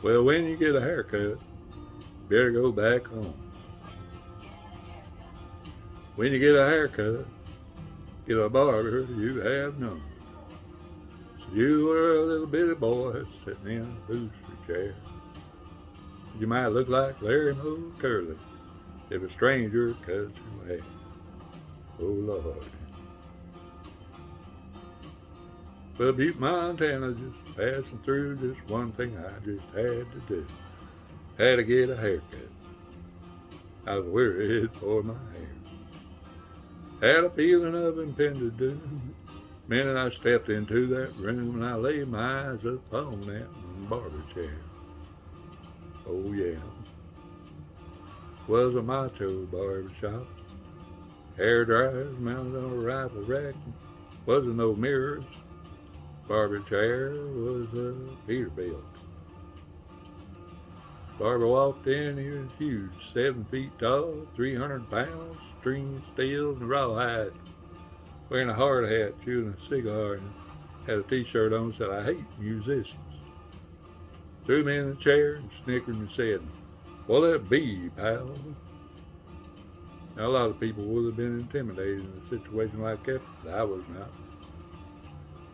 Well, when you get a haircut, better go back home. When you get a haircut, get a barber you have known. So you were a little bitty boy sitting in a booster chair. You might look like Larry Moe Curly if a stranger cuts your hair. Oh Lord. Well, Butte, Montana, just passing through, just one thing I just had to do. Had to get a haircut. I was worried for my hair. Had a feeling of impending doom. Minute I stepped into that room and I laid my eyes upon that barber chair. Oh yeah, was a macho barber shop. Hair dryers mounted on a rifle rack. Wasn't no mirrors. Barber chair was a Peterbilt. Barber walked in, he was huge, 7 feet tall, 300 pounds, string steel and rawhide, wearing a hard hat, chewing a cigar, and had a t-shirt on that said, I hate musicians. Threw me in the chair and snickered and said, well, that be, pal. Now, a lot of people would have been intimidated in a situation like that, but I was not.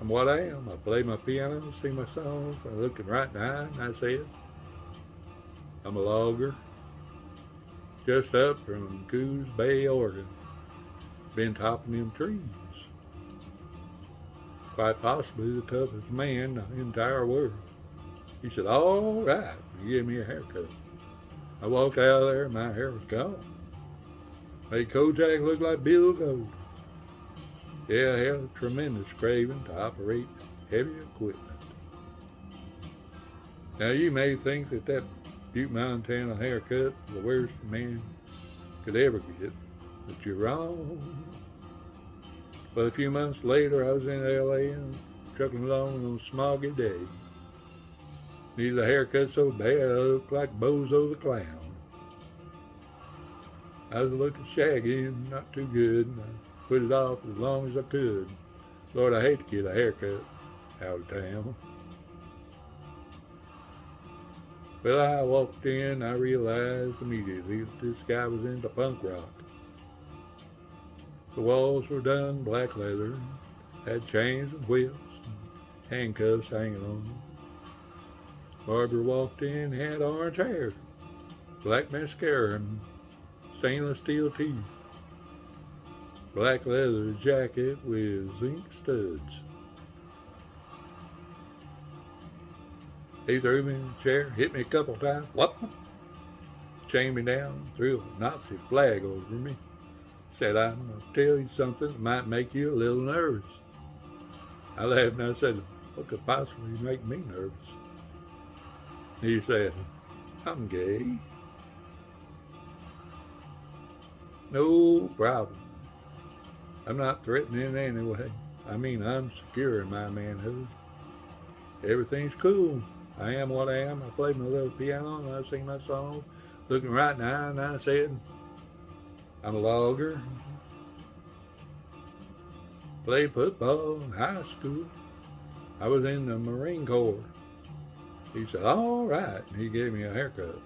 I'm what I am. I play my piano, sing my songs. I looked him right in the eye and I said, I'm a logger, just up from Coos Bay, Oregon. Been topping them trees. Quite possibly the toughest man in the entire world. He said, all right. He gave me a haircut. I walked out of there and my hair was gone. Made Kojak look like Bill Gold. Yeah, I had a tremendous craving to operate heavy equipment. Now you may think that Butte, Montana haircut was the worst a man could ever get, but you're wrong. But a few months later, I was in LA and trucking along on a smoggy day. Needed a haircut so bad I looked like Bozo the Clown. I was looking shaggy and not too good, and I put it off as long as I could. Lord, I hate to get a haircut out of town. Well, I walked in, I realized immediately that this guy was into punk rock. The walls were done black leather, had chains and whips, and handcuffs hanging on them. Barber walked in, had orange hair, black mascara, and stainless steel teeth. Black leather jacket with zinc studs. He threw me in the chair, hit me a couple times, whoop, chained me down, threw a Nazi flag over me. Said, I'm going to tell you something that might make you a little nervous. I laughed and I said, what could possibly make me nervous? He said, I'm gay. No problem. I'm not threatening in any way. I mean, I'm secure in my manhood. Everything's cool. I am what I am. I play my little piano and I sing my song, looking right in the eye, and I said, I'm a logger. Played football in high school. I was in the Marine Corps. He said, all right. And he gave me a haircut.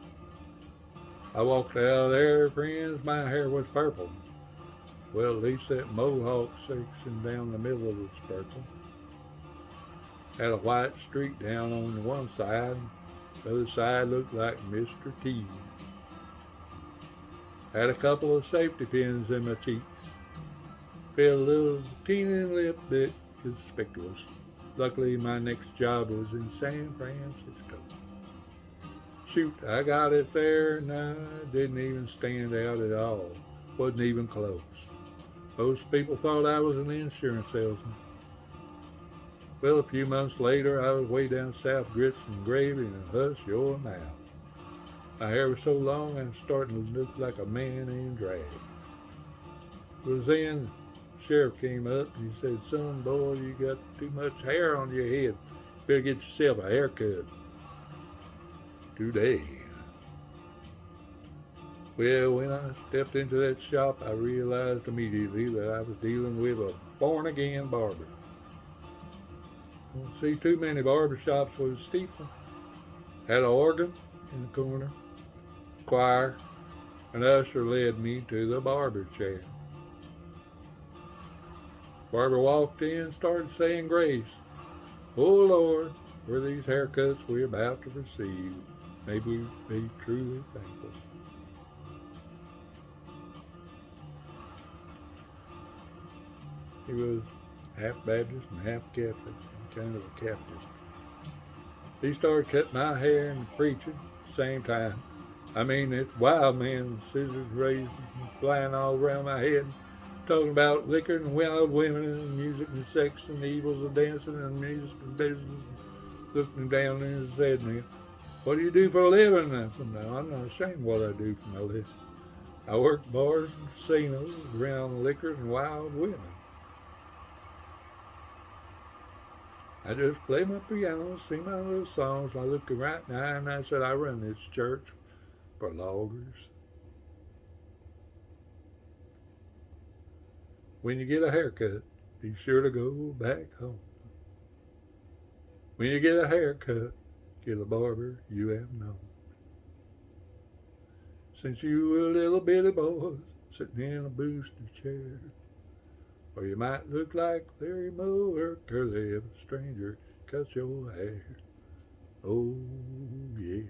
I walked out of there, friends, my hair was purple. Well, at least that mohawk section down the middle was purple. Had a white streak down on one side. The other side looked like Mr. T. Had a couple of safety pins in my cheeks. Felt a little teeny little bit conspicuous. Luckily, my next job was in San Francisco. Shoot, I got it there and I didn't even stand out at all. Wasn't even close. Most people thought I was an insurance salesman. Well, a few months later, I was way down south, grits and gravy, and hush your mouth. My hair was so long, I was starting to look like a man in drag. It was then the sheriff came up and he said, son, boy, you got too much hair on your head. You better get yourself a haircut. Today. Well, when I stepped into that shop, I realized immediately that I was dealing with a born-again barber. I don't see too many barber shops with a steeple. Had an organ in the corner, choir, an usher led me to the barber chair. Barber walked in, started saying grace. Oh Lord, for these haircuts we're about to receive, may we be truly thankful. He was half Baptist and half Catholic, and kind of a captive. He started cutting my hair and preaching at the same time. I mean, it's wild, man. Scissors raised and flying all around my head, talking about liquor and wild women and music and sex and the evils of dancing and music and business. Looking down in his head, man. What do you do for a living? I said, no, I'm not ashamed of what I do for my living. I work bars and casinos around liquor and wild women. I just play my piano, sing my little songs. I look him right in the eye and I said, I run this church for loggers. When you get a haircut, be sure to go back home. When you get a haircut, get a barber you have known. Since you were little bitty boys sitting in a booster chair, or you might look like Larry Moe or Curly if a stranger cuts your hair. Oh, yeah.